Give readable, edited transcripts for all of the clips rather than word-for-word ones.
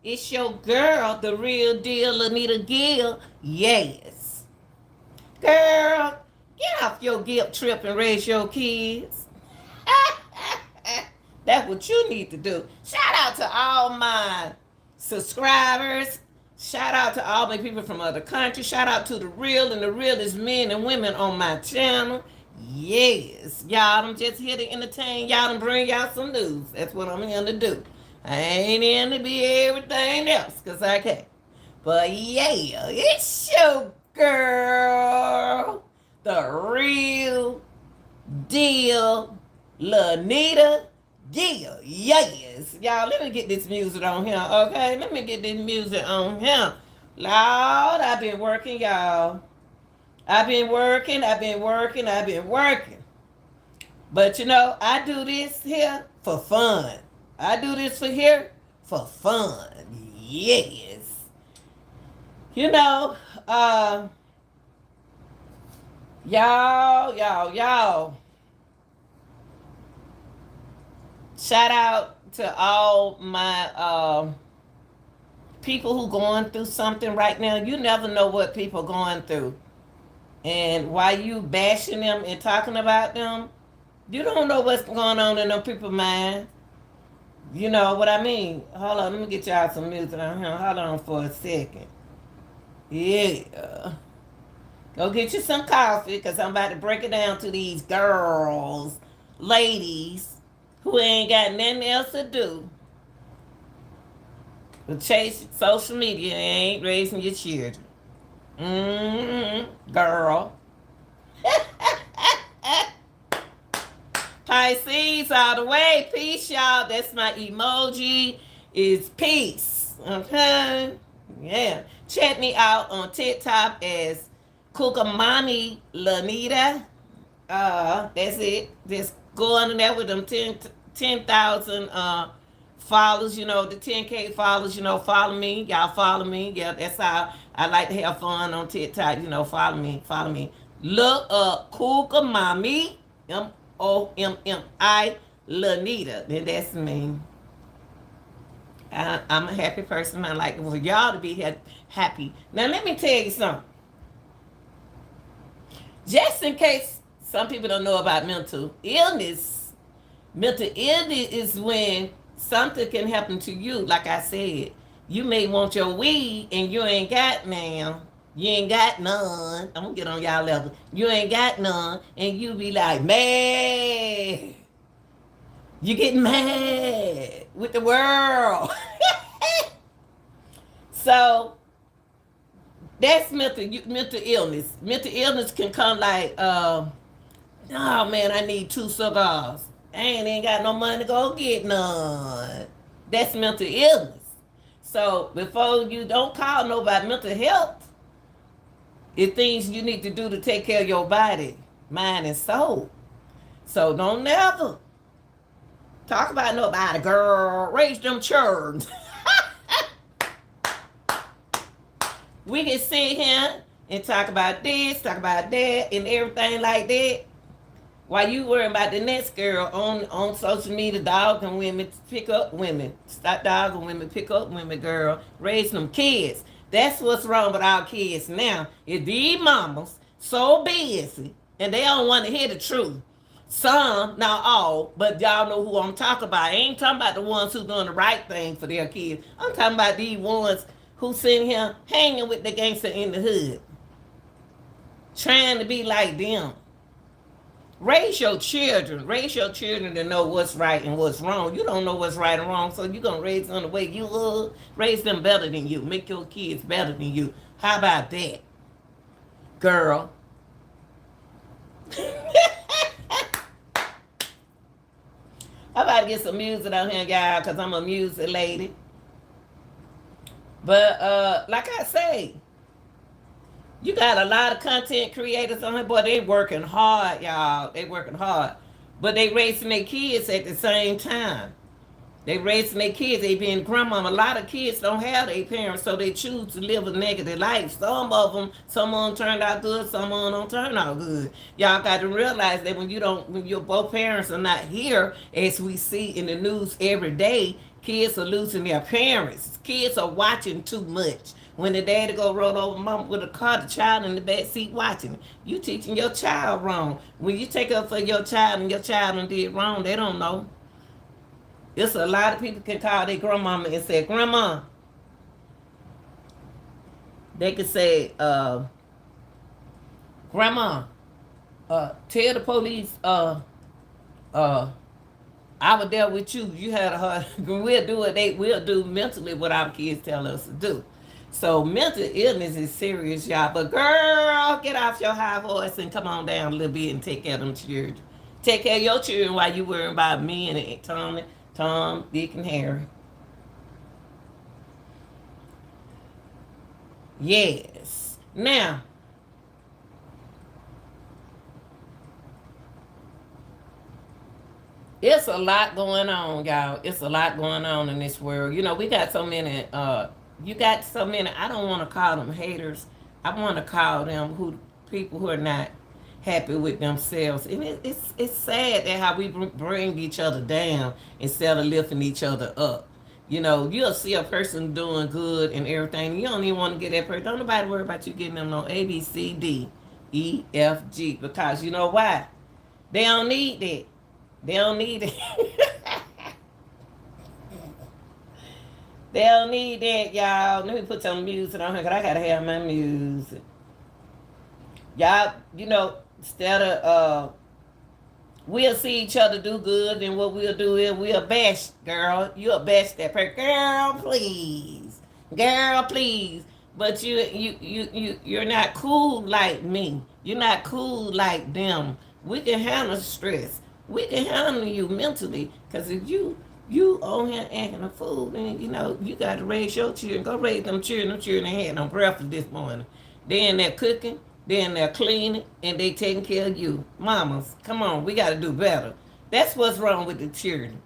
It's your girl, the real deal, Anita Gill. Yes. Girl, get off your guilt trip and raise your kids. That's what you need to do. Shout out to all my subscribers. Shout out to all my people from other countries. Shout out to the real and the realest men and women on my channel. Yes, y'all, I'm just here to entertain y'all and bring y'all some news. That's what I'm here to do. I ain't in to be everything else, because I can't. But yeah, it's your girl, the real deal, Lanita Gill. Yes. Y'all, let me get this music on here, okay? Let me get this music on here. Lord, I've been working, y'all. I've been working. But you know, I do this here for fun. I do this for here for fun. Yes. You know, y'all. Shout out to all my people who going through something right now. You never know what people going through. And while you bashing them and talking about them, you don't know what's going on in them people's mind. You know what I mean? Hold on, let me get y'all some music on here. Hold on for a second. Yeah. Go get you some coffee, because I'm about to break it down to these girls, ladies, who ain't got nothing else to do but chase social media and ain't raising your children. Girl. Pisces all the way. Peace, y'all. That's my emoji. Is peace. Okay? Yeah. Check me out on TikTok as Kukamani Lanita. That's it. Just go under there with them 10,000 followers, you know, the 10K followers, you know, follow me. Y'all follow me. Yeah, that's how I like to have fun on TikTok. You know, follow me. Look up Kukamami, Mommi, Lanita. Then that's me. I'm a happy person. I like for y'all to be happy. Now, let me tell you something. Just in case some people don't know about mental illness is when something can happen to you. Like I said, you may want your weed and you ain't got now. You ain't got none. I'm gonna get on y'all level. You ain't got none, and you be like, man, you get mad with the world. So that's mental illness. Mental illness can come like, oh man, I need 2 cigars. I ain't got no money to go get none. That's mental illness. So before you don't call nobody mental health, it's things you need to do to take care of your body, mind, and soul. So don't never talk about nobody, girl. Raise them children. We can sit here and talk about this, talk about that, and everything like that. While you worrying about the next girl on social media, dogging women, pick up women. Stop dogging women, pick up women, girl. Raise them kids. That's what's wrong with our kids now. Is these mamas so busy and they don't want to hear the truth. Some, not all, but y'all know who I'm talking about. I ain't talking about the ones who doing the right thing for their kids. I'm talking about these ones who sitting here hanging with the gangster in the hood, trying to be like them. Raise your children. Raise your children to know what's right and what's wrong. You don't know what's right and wrong, so you're going to raise them the way you would. Raise them better than you. Make your kids better than you. How about that, girl? I'm about to get some music on here, y'all, because I'm a music lady. But like I say, you got a lot of content creators on here, boy. They working hard, y'all. They working hard. But they raising their kids at the same time. They raising their kids. They being grandmama. A lot of kids don't have their parents, so they choose to live a negative life. Some of them turned out good, some of them don't turn out good. Y'all got to realize that when your both parents are not here, as we see in the news every day, Kids are losing their parents. Kids are watching too much. When the daddy go roll over mama with a car, the child in the back seat watching. You teaching your child wrong. When you take up for your child and your child done did wrong, they don't know. It's a lot of people can call their grandmama and say, Grandma, they could say, Grandma, tell the police, uh, I was there with you. You had her. We'll do what they will do mentally what our kids tell us to do. So mental illness is serious, y'all. But girl, get off your high horse and come on down a little bit and take care of them children. Take care of your children while you worrying about me and Tom, Dick, and Harry. Yes. Now, it's a lot going on, y'all. It's a lot going on in this world. You know, we got so many you got so many, I don't want to call them haters. I want to call them who people who are not happy with themselves. And it's sad that how we bring each other down instead of lifting each other up. You know, you'll see a person doing good and everything. You don't even want to get that person. Don't nobody worry about you getting them on A, B, C, D, E, F, G. Because you know why? They don't need that. They don't need it. They don't need that, y'all. Let me put some music on here because I got to have my music. Y'all, you know, instead of, we'll see each other do good, and what we'll do is we'll bash, girl. You'll bash that person. Girl, please. Girl, please. But you're not cool like me. You're not cool like them. We can handle stress. We can handle you mentally. Because if you on here acting a fool, then you know you got to raise your children. Go raise them children. Them children had no breakfast this morning. Then they're cooking. Then they're cleaning and they taking care of you. Mamas, come on, we got to do better. That's what's wrong with the children.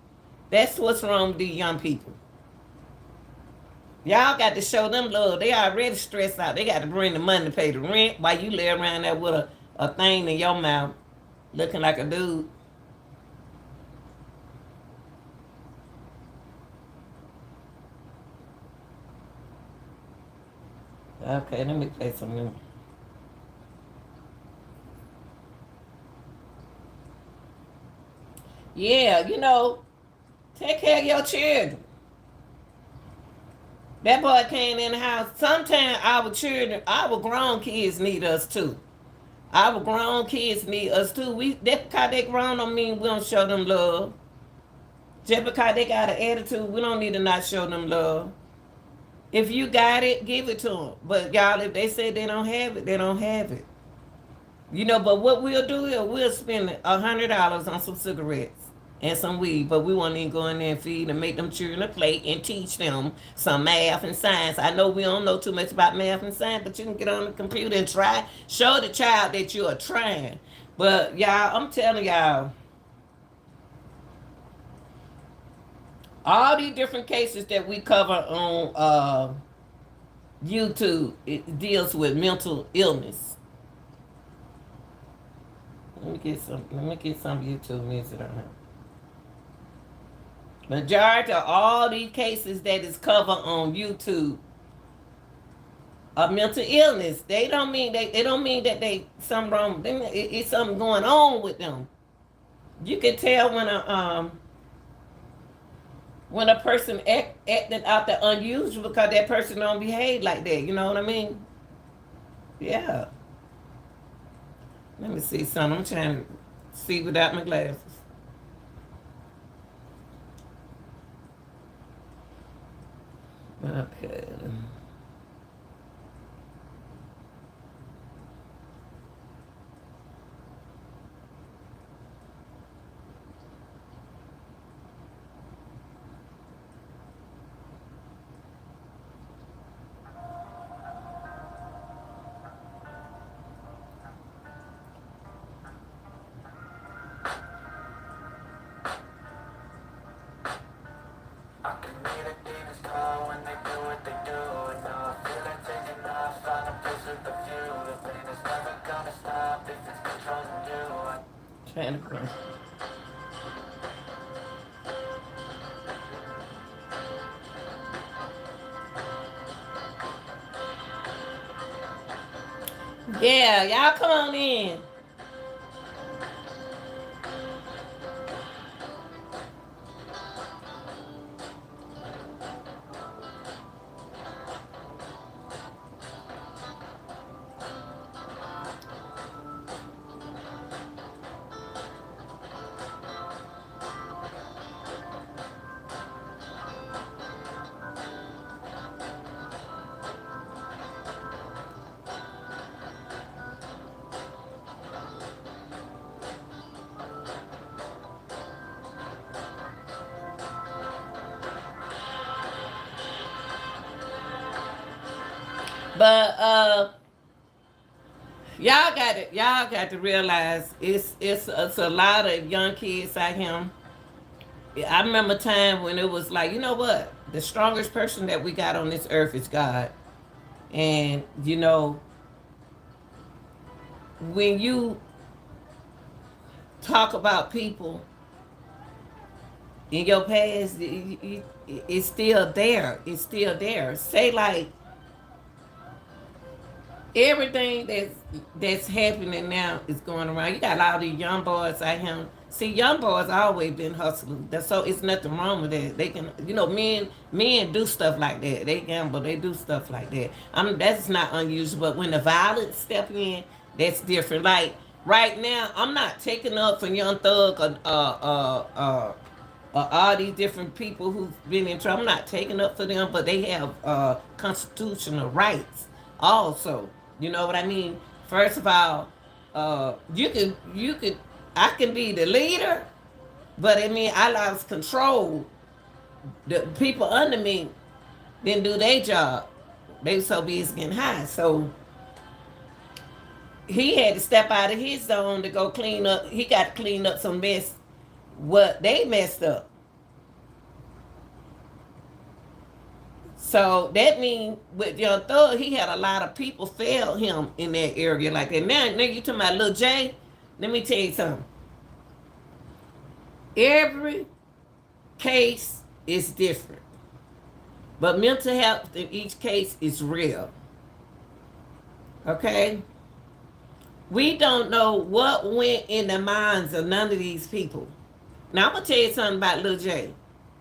That's what's wrong with the young people. Y'all got to show them love. They already stressed out. They got to bring the money to pay the rent while you lay around there with a thing in your mouth looking like a dude. Okay, let me play some music. Yeah, you know, take care of your children. That boy came in the house. Sometimes our children, our grown kids need us too. Our grown kids need us too. We that because they grown don't mean we don't show them love. Just because they got an attitude, we don't need to not show them love. If you got it, give it to them. But y'all, if they say they don't have it, they don't have it. You know, but what we'll do is we'll spend $100 on some cigarettes and some weed, but we won't even go in there and feed and make them children a plate and teach them some math and science. I know we don't know too much about math and science, but you can get on the computer and try. Show the child that you are trying. But y'all, I'm telling y'all, all these different cases that we cover on YouTube, it deals with mental illness. Let me get some YouTube music on here. Majority of all these cases that is covered on YouTube are mental illness. They don't mean that they something wrong. It's something going on with them. You can tell when a person acting out the unusual because that person don't behave like that. You know what I mean? Yeah. Let me see something. I'm trying to see without my glasses. Okay. Trying to. Yeah, y'all come on in. But y'all got to realize it's a lot of young kids out here. I remember a time when it was like, you know what? The strongest person that we got on this earth is God. And when you talk about people in your past, it's still there. It's still there. Say like everything that's happening now is going around. You got a lot of these young boys out here. See, young boys always been hustling. So it's nothing wrong with that. They can, men do stuff like that. They gamble. They do stuff like that. That's not unusual. But when the violence step in, that's different. Like right now, I'm not taking up for Young Thug or all these different people who've been in trouble. I'm not taking up for them, but they have constitutional rights also. You know what I mean? First of all, you could, I can be the leader, but I mean, I lost control. The people under me didn't do their job. They were so busy getting high. So he had to step out of his zone to go clean up. He got to clean up some mess, what they messed up. So that means with Young Thug, he had a lot of people fail him in that area like that. Now you talking about Lil J? Let me tell you something. Every case is different, but mental health in each case is real. Okay? We don't know what went in the minds of none of these people. Now I'm gonna tell you something about Lil J.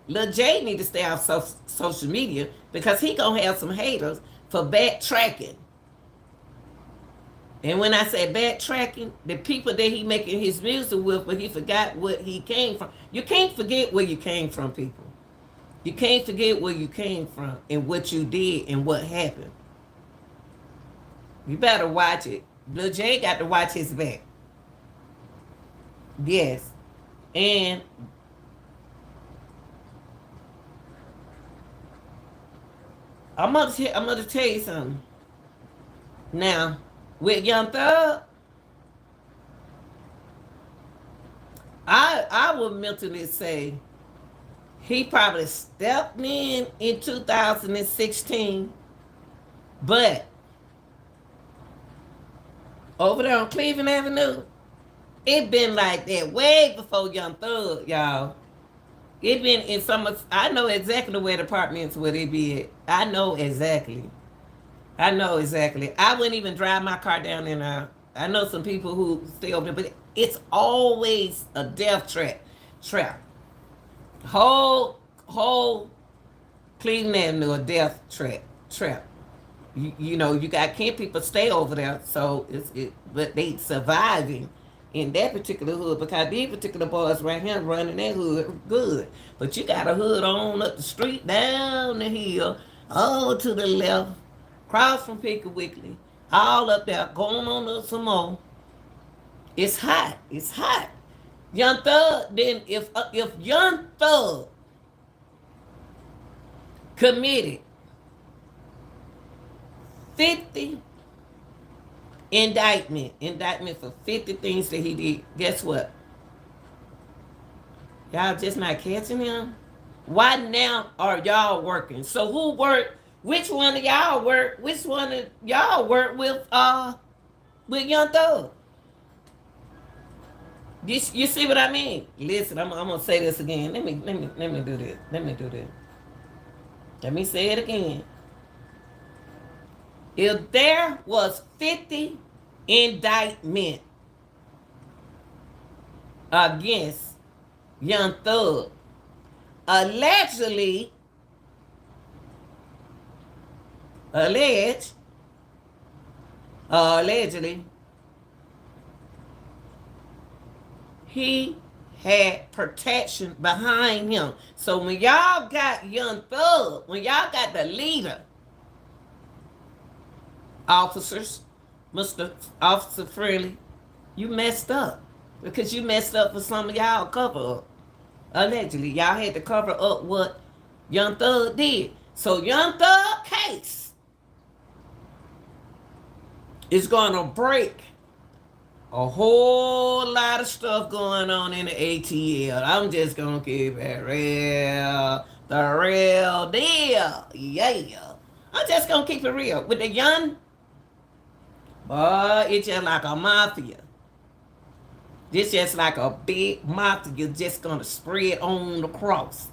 Lil J need to stay off social media because he gonna have some haters for backtracking. And when I say backtracking, the people that he making his music with, but he forgot what he came from. You can't forget where you came from, people. You can't forget where you came from and what you did and what happened. You better watch it. Lil J got to watch his back. Yes. And I'm gonna tell you something. Now, with Young Thug, I would mentally say he probably stepped in 2016, but over there on Cleveland Avenue, it been like that way before Young Thug, y'all. It been in some. I know exactly where the apartments where they be at. I know exactly. I know exactly. I wouldn't even drive my car down in there. I know some people who stay over there, but it's always a death trap. Trap. Whole Cleveland Avenue a death trap. Trap. You got can't people stay over there, so but they surviving in that particular hood because these particular boys right here running that hood good. But you got a hood on up the street, down the hill, all to the left, across from Piggly Wiggly, all up there, going on up some more. It's hot. It's hot. Young Thug, then if Young Thug committed 50 indictment for 50 things that he did, guess what? Y'all just not catching him? Why now are y'all working? So who worked? Which one of y'all work? Which one of y'all work with Young Thug? You see what I mean? Listen, I'm gonna say this again. Let me do this. Let me do this. Let me say it again. If there was 50 indictment against Young Thug. Allegedly, allegedly, he had protection behind him. So when y'all got Young Thug, when y'all got the leader, officers, Mr. Officer Friendly, you messed up. Because you messed up for some of y'all cover up. Allegedly, y'all had to cover up what Young Thug did. So Young Thug case is gonna break a whole lot of stuff going on in the ATL. I'm just gonna keep it real, the real deal. Yeah, I'm just gonna keep it real with the young. Boy, it's just like a mafia. This just like a big mafia just gonna spread on the cross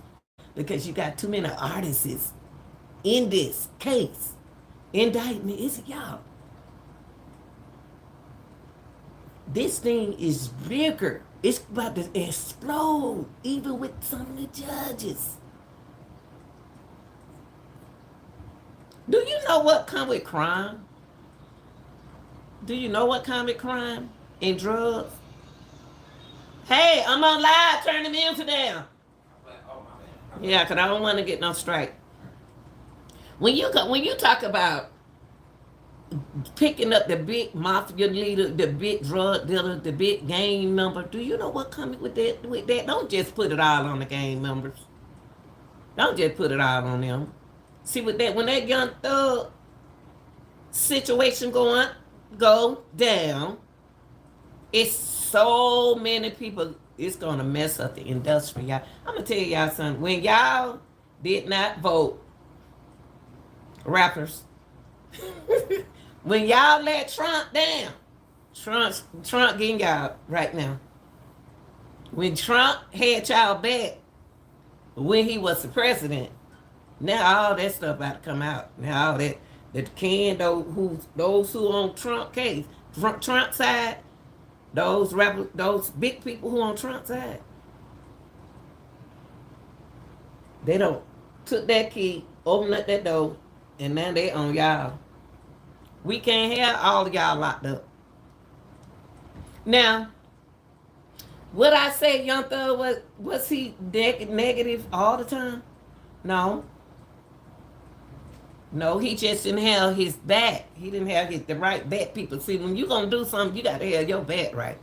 because you got too many artists in this case. Indictment is y'all. This thing is bigger. It's about to explode, even with some of the judges. Do you know what come with crime? Do you know what come with crime and drugs? Hey, I'm on live. Turn the music down. Yeah, because I don't want to get no strike. When you talk about picking up the big mafia leader, the big drug dealer, the big gang member, do you know what comes with that? Don't just put it all on the gang members. Don't just put it all on them. See, with that, when that Young Thug situation go down, it's so many people. It's gonna mess up the industry, y'all. I'm gonna tell y'all something. When y'all did not vote, rappers, when y'all let Trump down, Trump getting y'all right now. When Trump had y'all back, when he was the president, now all that stuff about to come out. Now all that those who on Trump case, Trump side, those big people who on Trump side, they don't took that key, open up that door, and now they on y'all. We can't have all of y'all locked up. Now, would I say Young Thug was he negative all the time? No. No, he just didn't have his back. He didn't have the right back people. See, when you gonna do something, you gotta have your back right.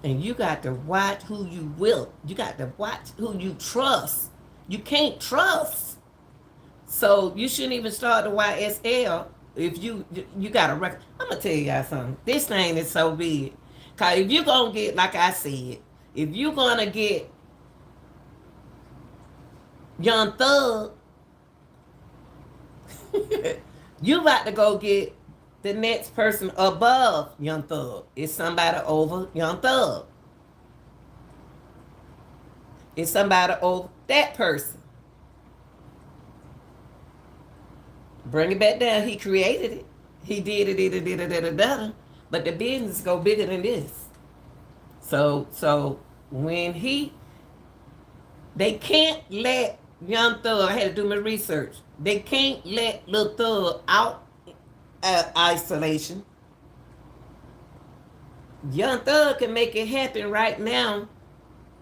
And you got to watch who you will. You got to watch who you trust. You can't trust. So you shouldn't even start the YSL if you got a record. I'm gonna tell y'all something. This thing is so big. Cause if you gonna get, like I said, if you gonna get Young Thug, you about to go get the next person above Young Thug. It's somebody over Young Thug. It's somebody over that person. Bring it back down. He created it. He did it. But the business go bigger than this. So when they can't let Young Thug, I had to do my research. They can't let Lil Thug out of isolation. Young Thug can make it happen right now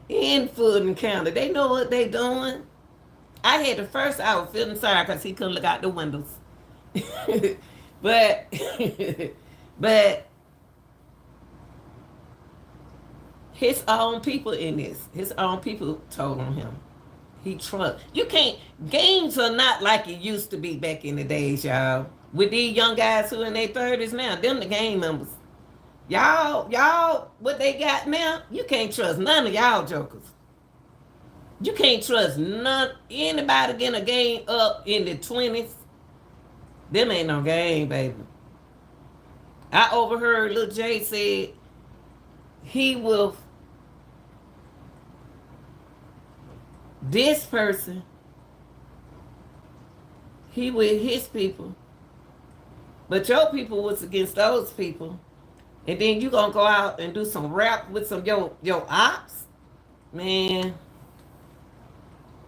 in Fulton County. They know what they doing. I had the first hour feeling sorry because he couldn't look out the windows. but his own people in this. His own people told on him. He trust. You can't. Games are not like it used to be back in the days, y'all. With these young guys who in their 30s now, them the game members. Y'all, what they got now, you can't trust none of y'all jokers. You can't trust anybody getting a game up in the 20s. Them ain't no game, baby. I overheard Lil J said he will. This person, He with his people. But your people was against those people. And then you gonna go out and do some rap with some your ops? Man,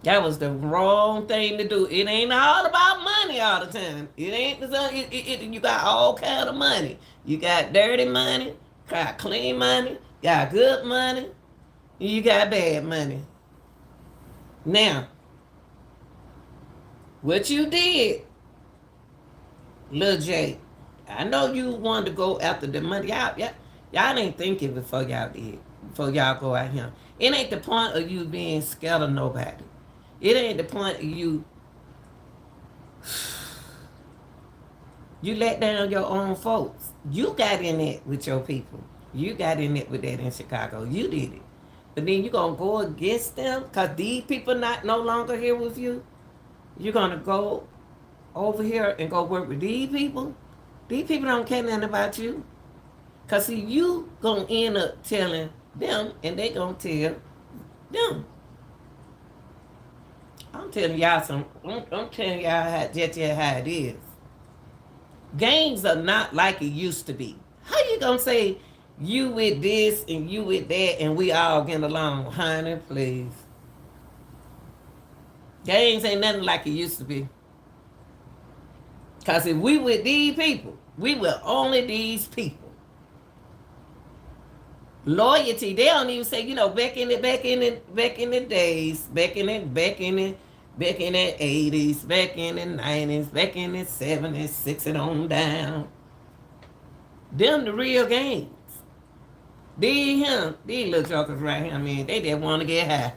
that was the wrong thing to do. It ain't all about money all the time. It ain't. You got all kind of money. You got dirty money, got clean money, got good money, you got bad money. Now, what you did, Lil J, I know you wanted to go after the money. Y'all ain't thinking before y'all did. Before y'all go out here. It ain't the point of you being scared of nobody. It ain't the point of you let down your own folks. You got in it with your people. You got in it with that in Chicago. You did it. But then you gonna go against them because these people not no longer here with you. You're gonna go over here and go work with these people. These people don't care nothing about you. Cause see, you gonna end up telling them and they gonna tell them. I'm telling y'all I'm telling y'all just how it is. Gangs are not like it used to be. How you gonna say you with this and you with that and we all getting along? Honey, please. Gangs ain't nothing like it used to be. Cause if we with these people, we with only these people. Loyalty, they don't even say, back in the days, back in the 80s, back in the 90s, back in the 70s, 60s on down. Them the real gangs. These little jokers right here, man, they just want to get high.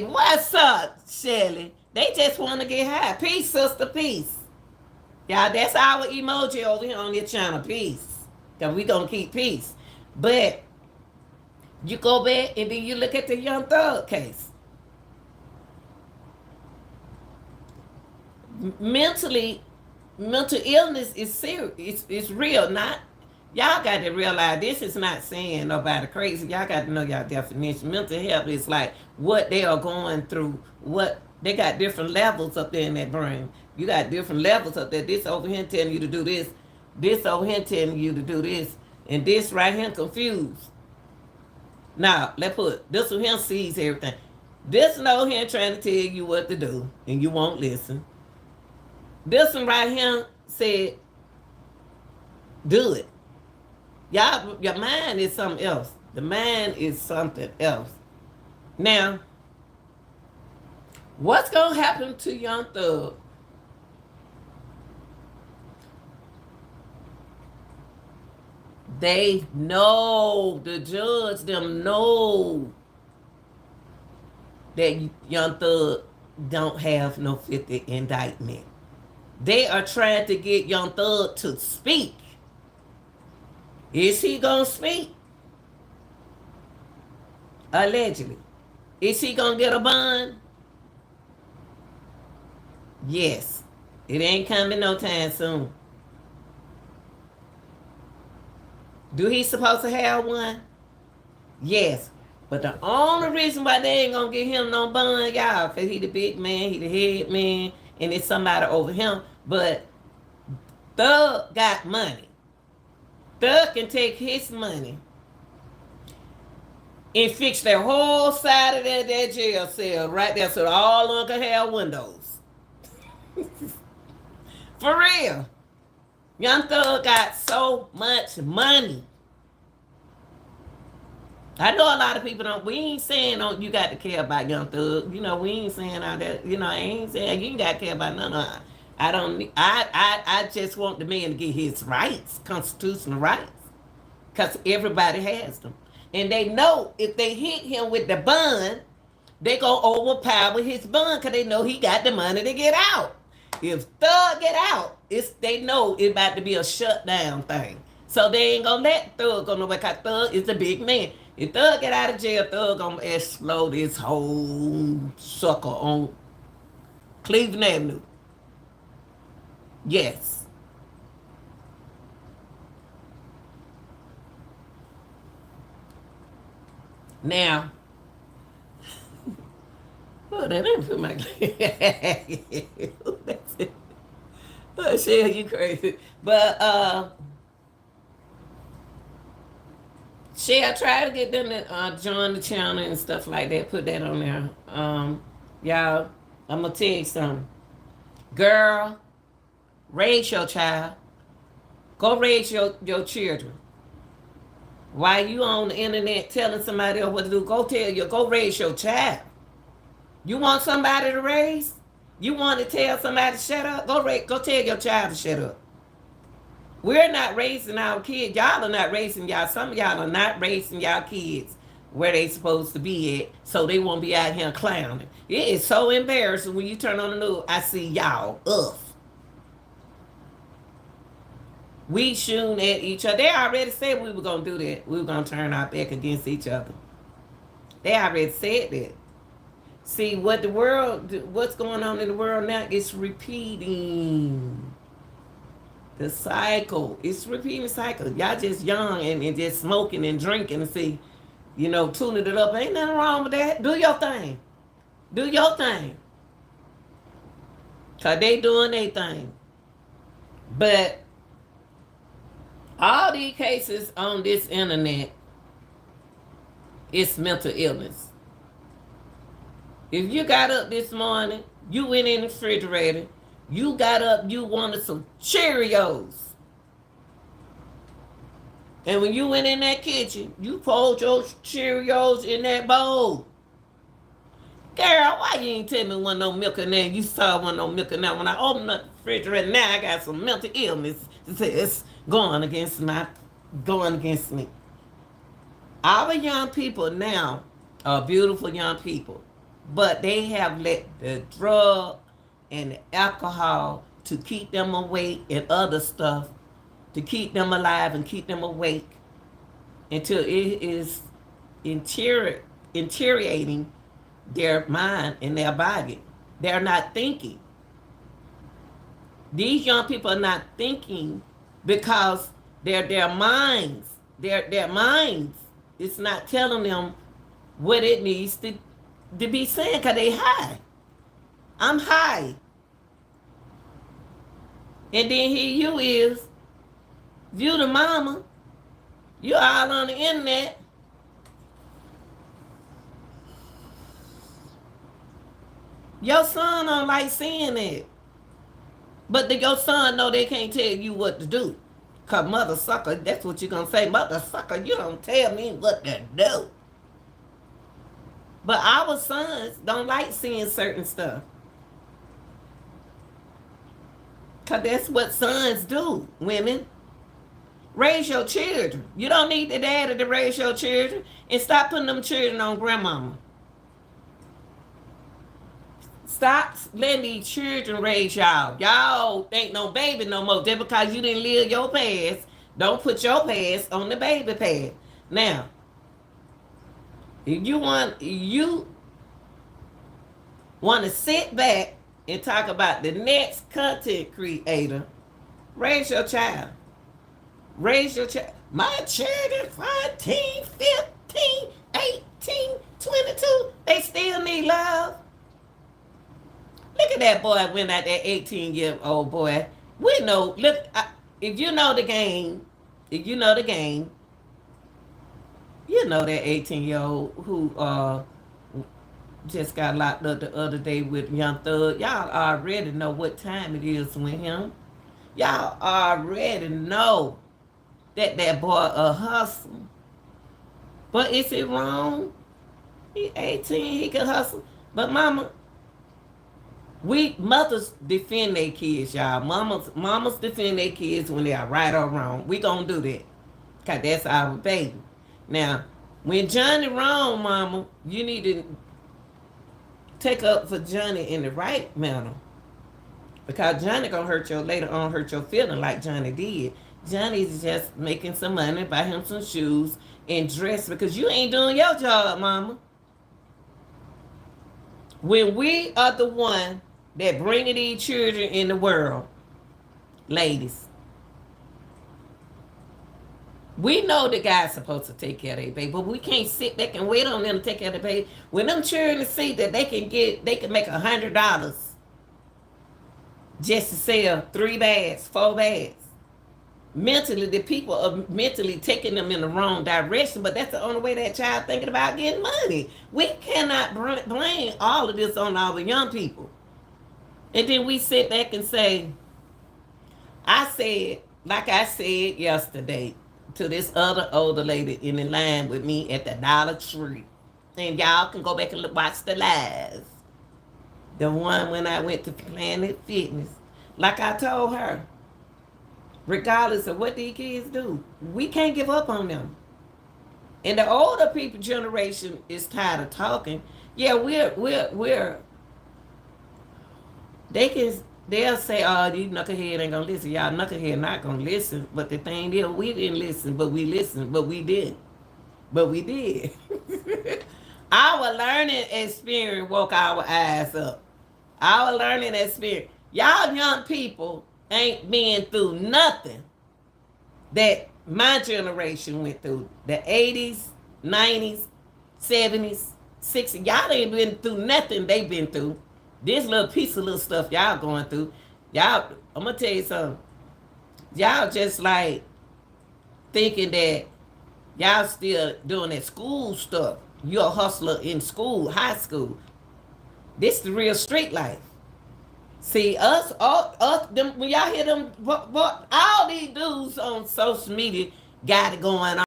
What's up, Shelly? They just want to get high. Peace, sister, peace. Y'all, that's our emoji over here on this channel, peace. Because we going to keep peace. But you go back and then you look at the Young Thug case. Mental illness is serious. It's real. Y'all got to realize this is not saying nobody crazy. Y'all got to know y'all definition. Mental health is like what they are going through. They got different levels up there in that brain. You got different levels up there. This over here telling you to do this. This over here telling you to do this. And this right here confused. Now, let's put this one here sees everything. This one over here trying to tell you what to do. And you won't listen. This one right here said, do it. Y'all, your mind is something else. The mind is something else. Now, what's going to happen to Young Thug? They know, the judge, them know that Young Thug don't have no 50 indictment. They are trying to get Young Thug to speak. Is he gonna speak? Allegedly. Is he gonna get a bond? Yes. It ain't coming no time soon. Do he supposed to have one? Yes. But the only reason why they ain't gonna get him no bond, y'all, because he the big man, he the head man, and it's somebody over him. But Thug got money. Thug can take his money and fix their whole side of that jail cell right there so all of them can have windows. For real. Young Thug got so much money. I know a lot of people we ain't saying you got to care about Young Thug. We ain't saying all that. I ain't saying you ain't got to care about none of it. I just want the man to get his rights, constitutional rights. Because everybody has them. And they know if they hit him with the bond, they gonna overpower his bond because they know he got the money to get out. If Thug get out, they know it's about to be a shutdown thing. So they ain't gonna let Thug go nowhere because Thug is the big man. If Thug get out of jail, Thug gonna explode his whole sucker on Cleveland Avenue. Yes. Now, Oh, that ain't put my That's it. Oh, shit, you crazy. But shit, I try to get them to join the channel and stuff like that. Put that on there. Y'all, I'm gonna tell you something. Girl, raise your child. Go raise your children. While you on the internet telling somebody else what to do, go raise your child. You want somebody to raise? You want to tell somebody to shut up? Go tell your child to shut up. We're not raising our kids. Y'all are not raising y'all. Some of y'all are not raising y'all kids where they supposed to be at, so they won't be out here clowning. It is so embarrassing when you turn on the news. I see y'all. Ugh. We shooting at each other. They already said we were gonna do that. We were gonna turn our back against each other. They already said that. See what's going on in the world now? It's repeating the cycle. It's repeating the cycle. Y'all just young and just smoking and drinking and see, tuning it up. Ain't nothing wrong with that. Do your thing. Do your thing. Cause they doing their thing. But all these cases on this internet, it's mental illness. If you got up this morning, you went in the refrigerator, you got up, you wanted some Cheerios. And when you went in that kitchen, you poured your Cheerios in that bowl. Girl, why you ain't tell me one no milk in there? You saw one no milk in there. When I opened up the refrigerator, now I got some mental illness. It's going against me. Our young people now are beautiful young people, but they have let the drug and the alcohol to keep them awake and other stuff to keep them alive and keep them awake until it is deteriorating their mind and their body. They're not thinking. These young people are not thinking because their minds, their minds, it's not telling them what it needs to be saying because they high. I'm high. And then here you is, you the mama, you all on the internet. Your son don't like seeing it. But your son know they can't tell you what to do. Because mother sucker, that's what you're going to say. Mother sucker, you don't tell me what to do. But our sons don't like seeing certain stuff. Because that's what sons do, women. Raise your children. You don't need the daddy to raise your children. And stop putting them children on grandmama. Stop letting these children raise y'all. Y'all ain't no baby no more. Just because you didn't live your past, don't put your past on the baby past. Now, if you want to sit back and talk about the next content creator, raise your child. Raise your child. My children, 14, 15, 18, 22, they still need love. Look at that boy went out, that 18-year-old boy. We know, look, if you know the game, you know that 18-year-old who just got locked up the other day with Young Thug. Y'all already know what time it is with him. Y'all already know that boy a hustle. But is it wrong? He 18, he can hustle. But mama, mothers defend their kids, y'all. Mamas defend their kids when they are right or wrong. We gonna do that. Cause that's our baby. Now, when Johnny wrong, mama, you need to take up for Johnny in the right manner. Because Johnny gonna later on hurt your feeling like Johnny did. Johnny's just making some money, buy him some shoes and dress because you ain't doing your job, mama. When we are the one that bringing these children in the world, ladies, We know the guy's supposed to take care of their baby, but we can't sit back and wait on them to take care of the baby. When them children see that they can make $100 just to sell 3 bags, 4 bags. Mentally, the people are mentally taking them in the wrong direction, but that's the only way that child thinking about getting money. We cannot blame all of this on our young people. And then we sit back and say, I said, like I said yesterday to this other older lady in the line with me at the Dollar Tree. And y'all can go back and watch the live. The one when I went to Planet Fitness. Like I told her, regardless of what these kids do, we can't give up on them. And the older people generation is tired of talking. Yeah, they'll say, oh, you knucklehead ain't gonna listen. Y'all knucklehead not gonna listen. But the thing is, we didn't listen, but we listened, but we didn't. But we did. Our learning experience woke our eyes up. Our learning experience. Y'all young people ain't been through nothing that my generation went through. The 80s, 90s, 70s, 60s. Y'all ain't been through nothing they been through. This little piece of little stuff y'all going through. Y'all, I'm going to tell you something. Y'all just like thinking that y'all still doing that school stuff. You're a hustler in school, high school. This is the real street life. See, us, them, when y'all hear them, all these dudes on social media got it going on.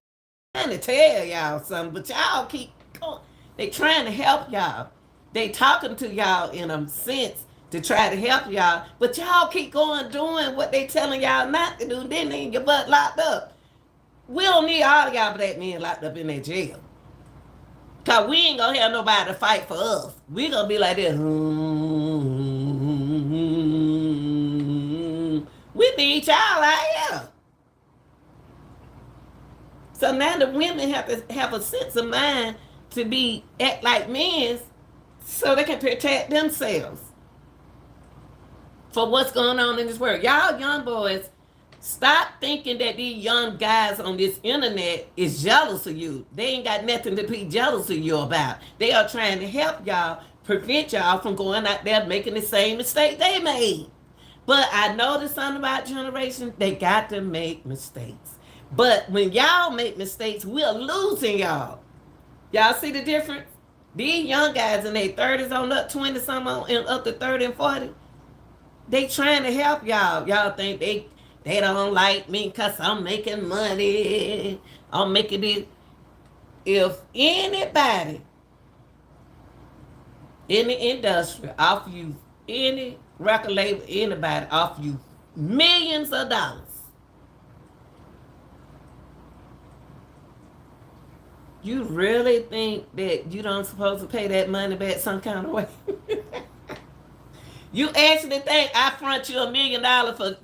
I'm trying to tell y'all something, but y'all keep going. They trying to help y'all. They talking to y'all in a sense to try to help y'all, but y'all keep going doing what they telling y'all not to do. Then they get your butt locked up. We don't need all of y'all black men locked up in that jail. Because we ain't going to have nobody to fight for us. We going to be like this. We need y'all out here. So now the women have to have a sense of mind to act like men so they can protect themselves for what's going on in this world. Y'all young boys, stop thinking that these young guys on this internet is jealous of you. They ain't got nothing to be jealous of you about. They are trying to help y'all, prevent y'all from going out there making the same mistake they made. But I noticed something about generation, they got to make mistakes. But when y'all make mistakes, we're losing y'all. Y'all see the difference? These young guys in their 30s on up, 20 something and up to 30 and 40, they trying to help y'all. Y'all think they don't like me because I'm making money. I'm making it. If anybody in the industry offer you, any record label, anybody offer you millions of dollars, you really think that you don't supposed to pay that money back some kind of way? You actually think I front you $1 million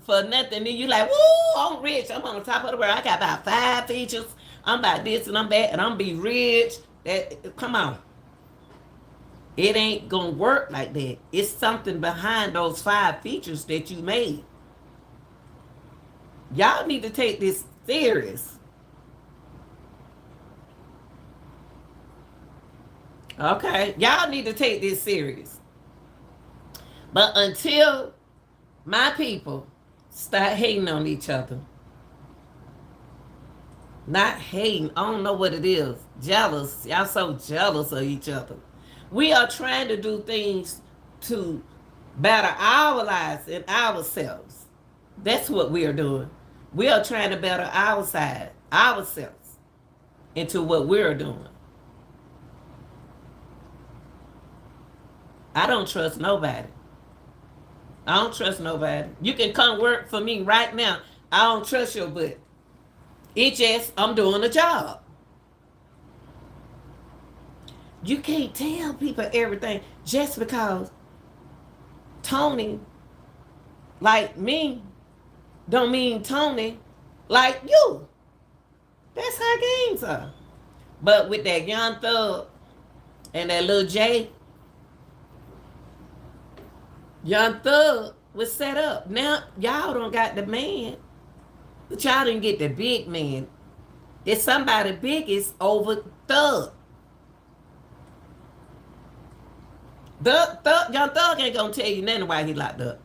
for nothing, then you like, woo, I'm rich. I'm on the top of the world. I got about 5 features. I'm about this and I'm that, and I'm be rich. Come on. It ain't gonna work like that. It's something behind those 5 features that you made. Y'all need to take this serious. Okay? Y'all need to take this serious. But until my people start hating on each other, not hating, I don't know what it is, jealous. Y'all so jealous of each other. We are trying to do things to better our lives and ourselves. That's what we are doing. We are trying to better ourselves into what we're doing. I don't trust nobody. I don't trust nobody. You can come work for me right now. I don't trust your butt. It's just I'm doing a job. You can't tell people everything just because Tony like me don't mean Tony like you. That's how games are. But with that Young Thug and that Lil J, Young Thug was set up. Now, y'all don't got the man, but y'all didn't get the big man. It's somebody biggest over Thug. Young Thug ain't gonna tell you nothing why he locked up.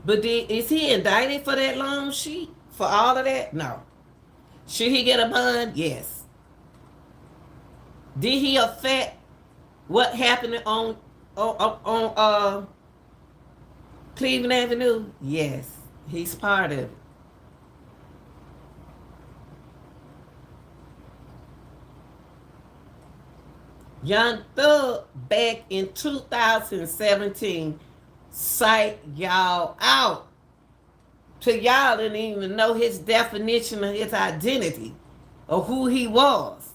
But is he indicted for that loan sheet? For all of that? No. Should he get a bond? Yes. Did he affect what happened on Cleveland Avenue? Yes. He's part of it. Young Thug back in 2017 psych y'all out. To y'all didn't even know his definition of his identity or who he was.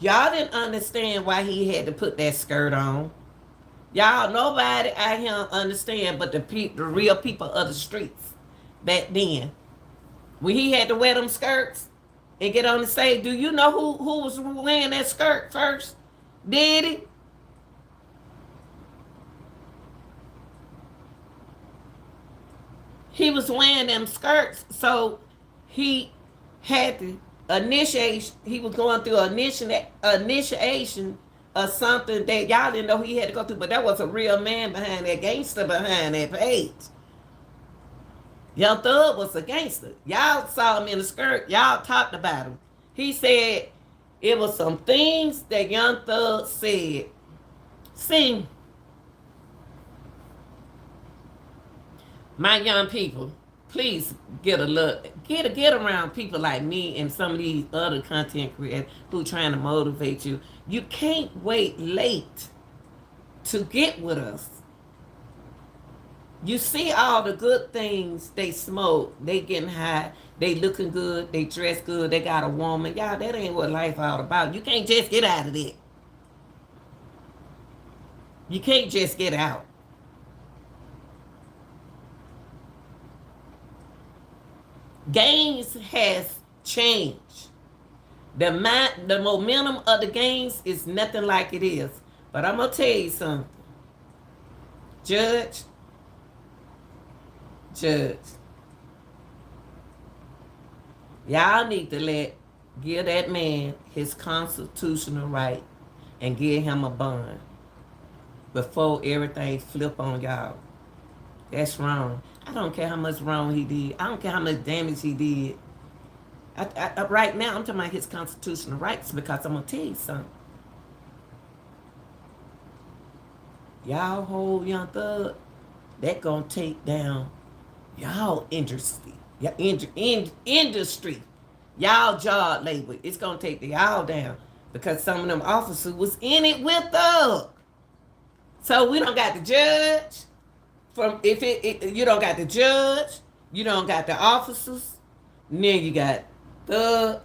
Y'all didn't understand why he had to put that skirt on. Y'all, nobody out here understand but the real people of the streets back then. When he had to wear them skirts and get on the stage, do you know who was wearing that skirt first? Did he? He was wearing them skirts, so he had to initiate. He was going through initiation of something that y'all didn't know he had to go through. But that was a real man behind that, gangster behind that page. Young Thug was a gangster. Y'all saw him in the skirt. Y'all talked about him. He said it was some things that Young Thug said. See, my young people, please get a look, get around people like me and some of these other content creators who trying to motivate you. You can't wait late to get with us. You see all the good things they smoke, they getting high, they looking good, they dress good, they got a woman. Y'all, that ain't what life all about. You can't just get out of it. You can't just get out. Games has changed. The momentum of the games is nothing like it is. But I'm gonna tell you something. Judge, y'all need to give that man his constitutional right and give him a bond before everything flip on y'all. That's wrong. I don't care how much wrong he did. I don't care how much damage he did. Right now, I'm talking about his constitutional rights because I'm going to tell you something. Y'all hold Young Thug, that going to take down y'all industry. Industry. Y'all job labor. It's going to take y'all down because some of them officers was in it with Thug. So we don't got the judge. You don't got the judge, you don't got the officers, and then you got Thug,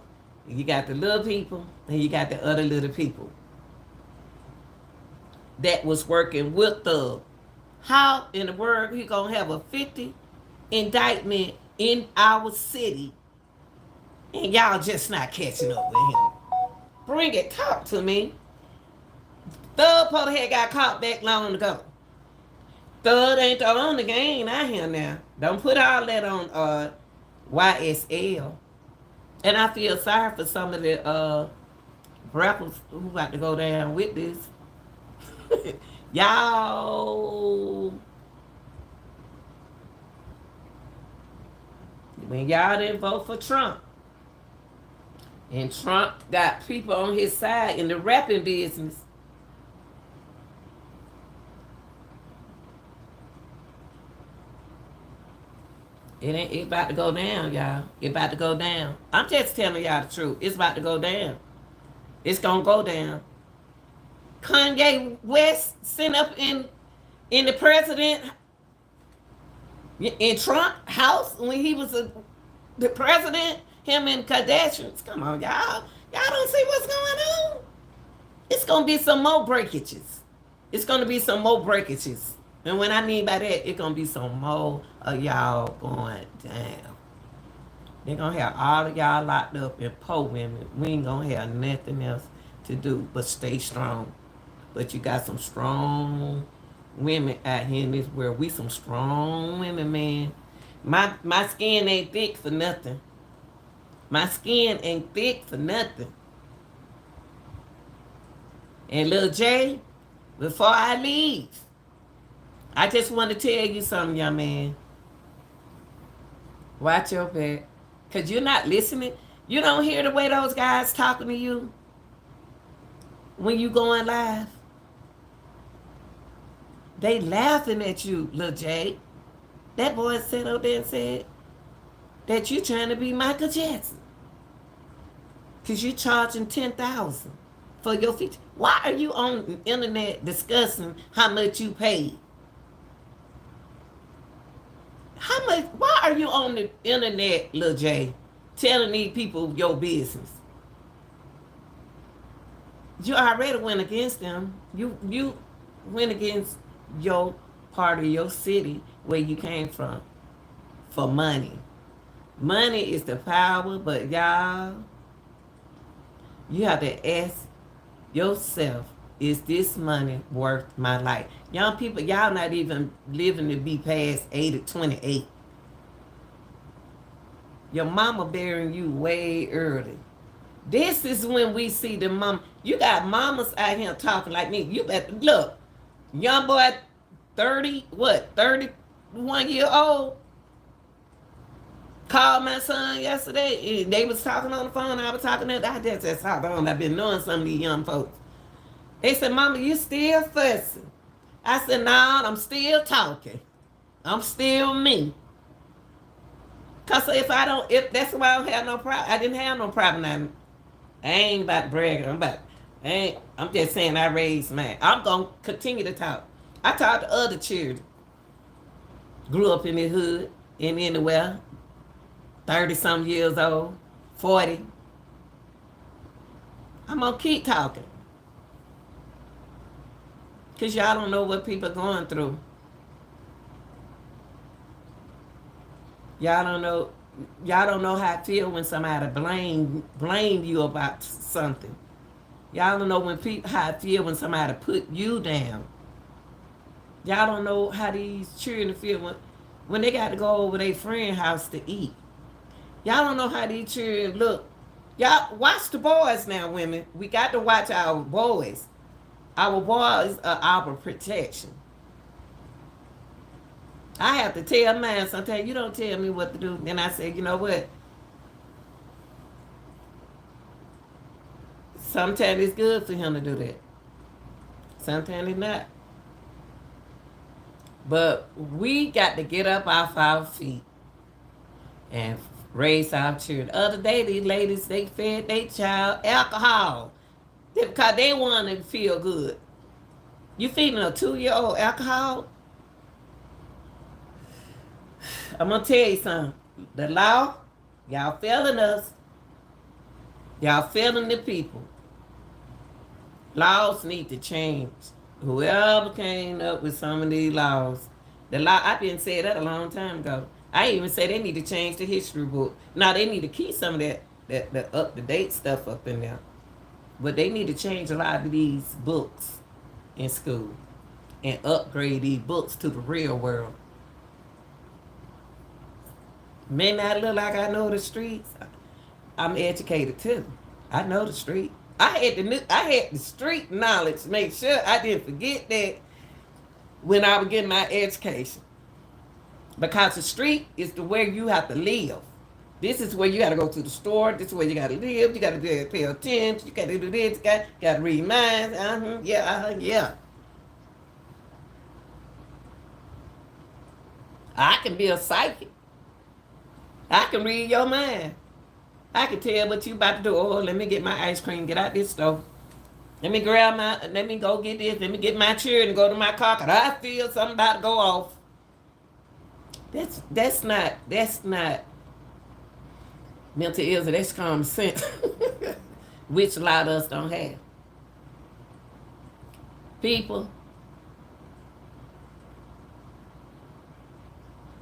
you got the little people, and you got the other little people that was working with Thug. How in the world he gonna have a 50 indictment in our city, and y'all just not catching up with him? Bring it, talk to me. Thug probably had got caught back long ago. Thug ain't the only game out here now. Don't put all that on YSL. And I feel sorry for some of the rappers who about to go down with this. Y'all, when y'all didn't vote for Trump, and Trump got people on his side in the rapping business, It about to go down, y'all. It about to go down. I'm just telling y'all the truth. It's about to go down. It's gonna go down. Kanye West sent up in the president in Trump house when he was the president. Him and Kardashians. Come on, y'all. Y'all don't see what's going on. It's gonna be some more breakages. It's gonna be some more breakages. And when I mean by that, it's going to be some more of y'all going down. They're going to have all of y'all locked up in poor women. We ain't going to have nothing else to do but stay strong. But you got some strong women out here in this world. We some strong women, man. My skin ain't thick for nothing. My skin ain't thick for nothing. And Lil J, before I leave, I just want to tell you something, young man. Watch your back. Because you're not listening. You don't hear the way those guys talking to you when you going live. They laughing at you, Lil J. That boy sat up there and said that you trying to be Michael Jackson. Because you charging $10,000 for your feature. Why are you on the internet discussing how much you paid? How much? Why are you on the internet, Lil J, telling these people your business? You already went against them. You went against your part of your city where you came from for money. Money is the power, but y'all, you have to ask yourself, is this money worth my life? Young people, y'all not even living to be past 28. Your mama bearing you way early. This is when we see the mom. You got mamas out here talking like me. You better look, young boy, 31 year old, called my son yesterday. They was talking on the phone. I was talking to them. I just talked on. I've been knowing some of these young folks. They said, Mama, you still fussing. I said, nah, I'm still talking. I'm still me. Because if that's why I don't have no problem. I didn't have no problem now. I ain't about to brag. I'm just saying I raised mine. I'm going to continue to talk. I talk to other children. Grew up in the hood, in anywhere, 30-some years old, 40. I'm going to keep talking. Because y'all don't know what people are going through. Y'all don't know how it feel when somebody blame you about something. Y'all don't know how it feel when somebody put you down. Y'all don't know how these children feel when they got to go over their friend's house to eat. Y'all don't know how these children look. Y'all watch the boys now, women. We got to watch our boys. Our boys are our protection. I have to tell mine sometimes, you don't tell me what to do. Then I say, you know what? Sometimes it's good for him to do that. Sometimes it's not. But we got to get up off our feet and raise our children. The other day, these ladies, they fed their child alcohol because they want to feel good. You feeding a 2-year-old alcohol? I'm going to tell you something. The law, y'all failing us. Y'all failing the people. Laws need to change. Whoever came up with some of these laws, the law, I didn't say that a long time ago. I even say they need to change the history book. Now they need to keep some of that up-to-date stuff up in there. But they need to change a lot of these books in school and upgrade these books to the real world. May not look like I know the streets. I'm educated too. I know the street. I had the street knowledge to make sure I didn't forget that when I was getting my education. Because the street is the way you have to live. This is where you got to go to the store. This is where you got to live. You got to pay attention. You got to do this. You got to read minds. Yeah. I can be a psychic. I can read your mind. I can tell what you about to do. Oh, let me get my ice cream. Get out this store. Let me go get this. Let me get my chair and go to my car. Cause I feel something about to go off. That's not mental illness. That's common sense, which a lot of us don't have. People,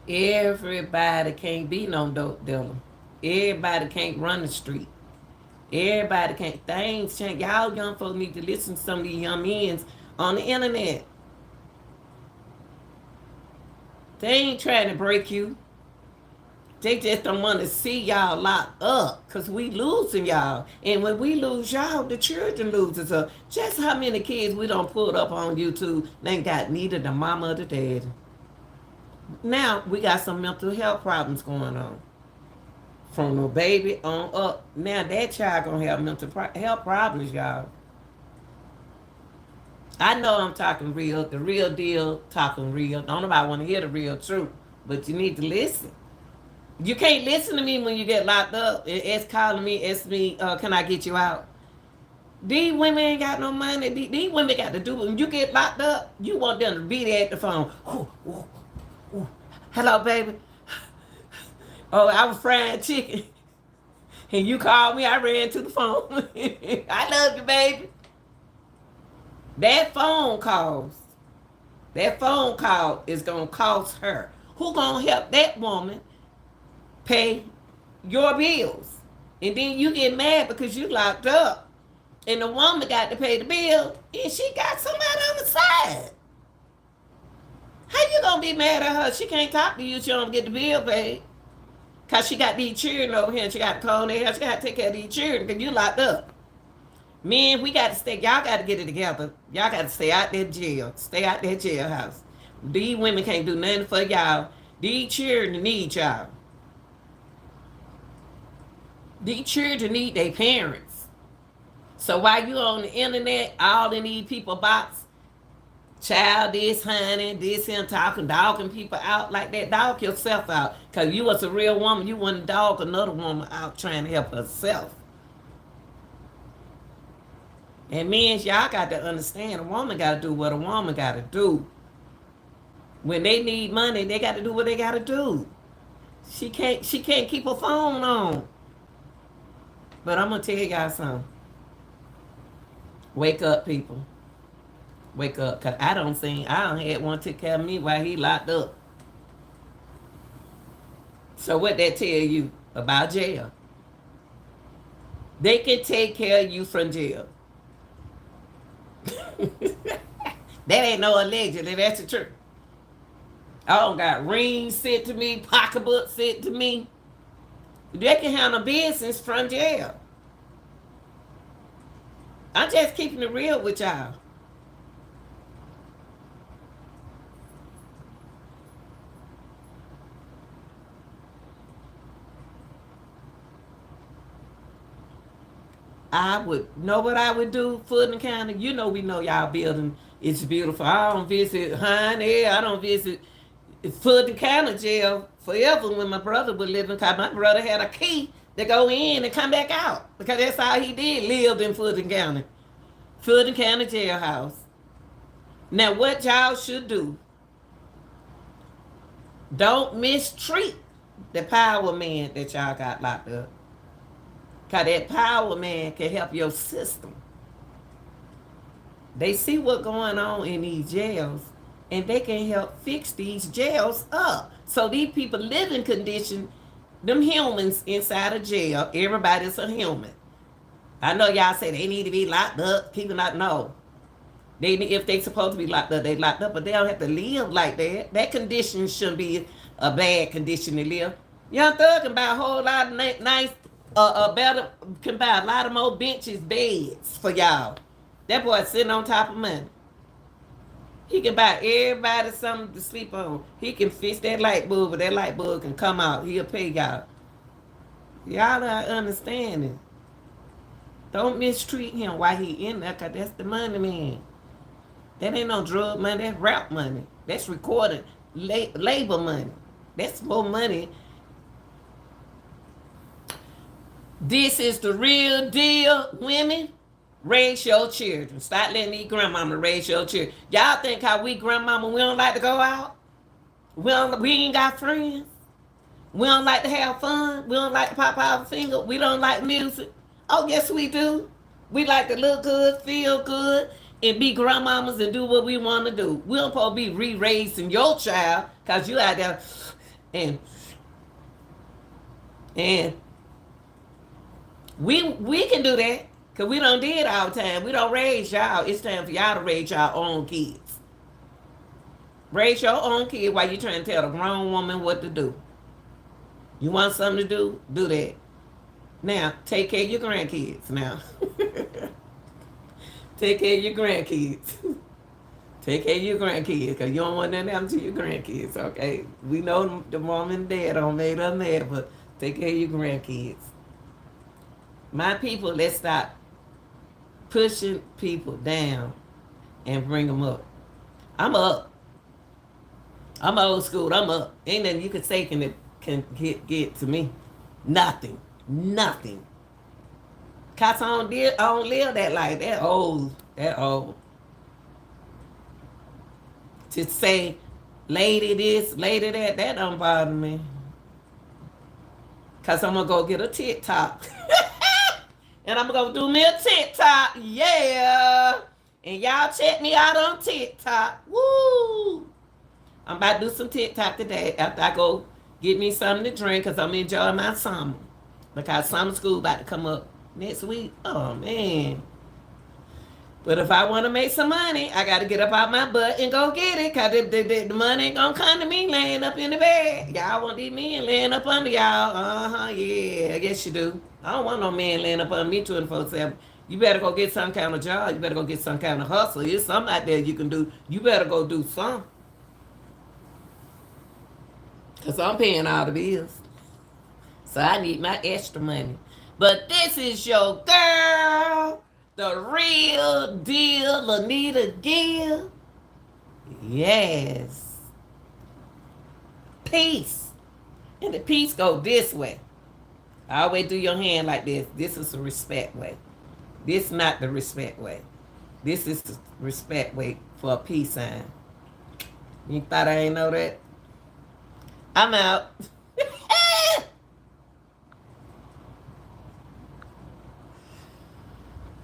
everybody can't be no dope dealer. Everybody can't run the street. Everybody can't. Things change. Y'all young folks need to listen to some of these young men on the internet. They ain't trying to break you. They just don't want to see y'all locked up because we losing y'all. And when we lose y'all, the children loses us. Just how many kids we don't put up on YouTube, they ain't got neither the mama or the daddy. Now we got some mental health problems going on. From the baby on up. Now that child gonna have health problems, y'all. I know I'm talking real, the real deal, talking real. Don't nobody want to hear the real truth, but you need to listen. You can't listen to me when you get locked up. It's calling me, it's me, can I get you out? These women ain't got no money. These women got to do it. When you get locked up, you want them to be there at the phone. Ooh, ooh, ooh. Hello, baby. Oh, I was frying chicken. And you called me, I ran to the phone. I love you, baby. That phone call is going to cost her. Who going to help that woman pay your bills? And then you get mad because you locked up. And the woman got to pay the bill, and she got somebody on the side. How you going to be mad at her? She can't talk to you if she don't get the bill paid. Because she got these children over here, and she got to call their house. She got to take care of these children because you locked up. Men, we got to stay. Y'all got to get it together. Y'all got to stay out that jail. Stay out that jailhouse. These women can't do nothing for y'all. These children need y'all. These children need their parents. So while you on the internet, all in these people box, child this, honey, this, him talking, dogging people out like that. Dog yourself out. Because you was a real woman. You wouldn't dog another woman out trying to help herself. And men, y'all got to understand, a woman got to do what a woman got to do. When they need money, they got to do what they got to do. She can't keep her phone on. But I'm going to tell y'all something. Wake up, people. Wake up. Because I don't had one take care of me while he locked up. So what that tell you about jail? They can take care of you from jail. That ain't no allegedly, that's the truth. I don't got rings sent to me, pocketbook sent to me. They can handle business from jail. I'm just keeping it real with y'all. I would know what I would do, Fulton County. You know, we know y'all building. It's beautiful. I don't visit Honey. I don't visit Fulton County jail forever when my brother was living. Because my brother had a key to go in and come back out. Because that's all he did, lived in Fulton County. Fulton County jailhouse. Now, what y'all should do, don't mistreat the power man that y'all got locked up. Because that power man can help your system. They see what's going on in these jails, and they can help fix these jails up. So these people live in condition, them humans inside of jail, everybody's a human. I know y'all say they need to be locked up. People not know. If they supposed to be locked up, they locked up, but they don't have to live like that. That condition shouldn't be a bad condition to live. Young Thug can buy a whole lot of nice, better, can buy a lot of more benches, beds for y'all. That boy sitting on top of money. He can buy everybody something to sleep on. He can fix that light bulb, but that light bulb can come out. He'll pay y'all. Y'all not understanding. Don't mistreat him while he in there, because that's the money man. That ain't no drug money, that's rap money. That's recorded labor money. That's more money. This is the real deal, women. Raise your children. Stop letting these grandmama raise your children. Y'all think how we grandmama, we don't like to go out? We ain't got friends. We don't like to have fun. We don't like to pop our finger. We don't like music. Oh, yes, we do. We like to look good, feel good, and be grandmamas and do what we want to do. We don't supposed to be re-raising your child because you out there and we can do that because we don't do it all the time. We don't raise y'all. It's time for y'all to raise y'all own kids. Raise your own kid while you trying to tell a grown woman what to do. You want something to do? Do that. Now, take care of your grandkids now. Take care of your grandkids. Take care of your grandkids, because you don't want nothing to happen to your grandkids, okay? We know the mom and dad don't made us mad, but take care of your grandkids. My people, let's stop pushing people down and bring them up. I'm up. I'm old school. I'm up. Ain't nothing you can say can get to me. Nothing. Nothing. Cause I don't live that life. That old. That old. To say, lady this, lady that don't bother me. Cause I'm gonna go get a TikTok. And I'm gonna do me a TikTok. Yeah. And y'all check me out on TikTok. Woo. I'm about to do some TikTok today after I go get me something to drink because I'm enjoying my summer. Because summer school about to come up next week. Oh, man. But if I want to make some money, I got to get up out my butt and go get it because the money ain't going to come to me laying up in the bed. Y'all want these men laying up under y'all. Uh-huh, yeah, I guess you do. I don't want no man laying up under me 24/7. You better go get some kind of job. You better go get some kind of hustle. There's something out there you can do. You better go do something. Because I'm paying all the bills. So I need my extra money. But this is your girl, the real deal, Lanita Gill. Yes. Peace. And the peace go this way. I always do your hand like this. This is the respect way. This is not the respect way. This is the respect way for a peace sign. You thought I ain't know that? I'm out.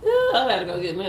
I gotta go get me